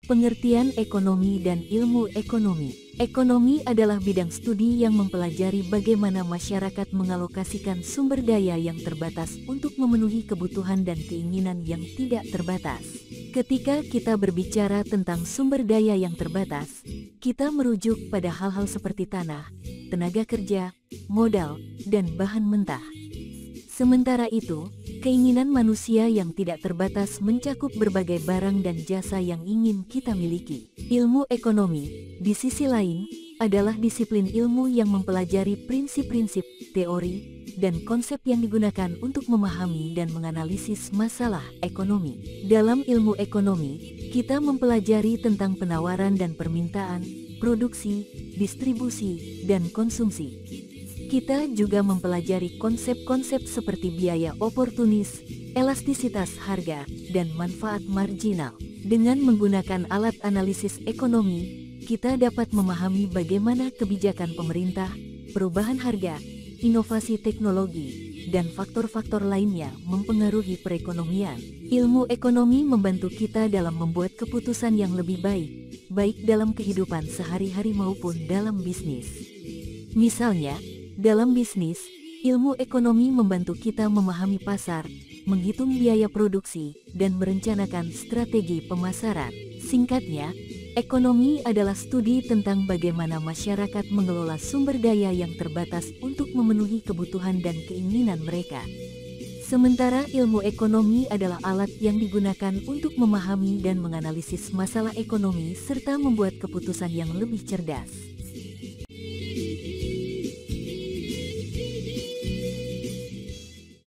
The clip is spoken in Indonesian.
Pengertian ekonomi dan ilmu ekonomi. Ekonomi adalah bidang studi yang mempelajari bagaimana masyarakat mengalokasikan sumber daya yang terbatas untuk memenuhi kebutuhan dan keinginan yang tidak terbatas. Ketika kita berbicara tentang sumber daya yang terbatas, kita merujuk pada hal-hal seperti tanah, tenaga kerja, modal, dan bahan mentah. Sementara itu, keinginan manusia yang tidak terbatas mencakup berbagai barang dan jasa yang ingin kita miliki. Ilmu ekonomi, di sisi lain, adalah disiplin ilmu yang mempelajari prinsip-prinsip, teori, dan konsep yang digunakan untuk memahami dan menganalisis masalah ekonomi. Dalam ilmu ekonomi, kita mempelajari tentang penawaran dan permintaan, produksi, distribusi, dan konsumsi. Kita juga mempelajari konsep-konsep seperti biaya oportunis, elastisitas harga, dan manfaat marginal. Dengan menggunakan alat analisis ekonomi, kita dapat memahami bagaimana kebijakan pemerintah, perubahan harga, inovasi teknologi, dan faktor-faktor lainnya mempengaruhi perekonomian. Ilmu ekonomi membantu kita dalam membuat keputusan yang lebih baik dalam kehidupan sehari-hari maupun dalam bisnis. Misalnya, dalam bisnis, ilmu ekonomi membantu kita memahami pasar, menghitung biaya produksi, dan merencanakan strategi pemasaran. Singkatnya, ekonomi adalah studi tentang bagaimana masyarakat mengelola sumber daya yang terbatas untuk memenuhi kebutuhan dan keinginan mereka. Sementara ilmu ekonomi adalah alat yang digunakan untuk memahami dan menganalisis masalah ekonomi serta membuat keputusan yang lebih cerdas.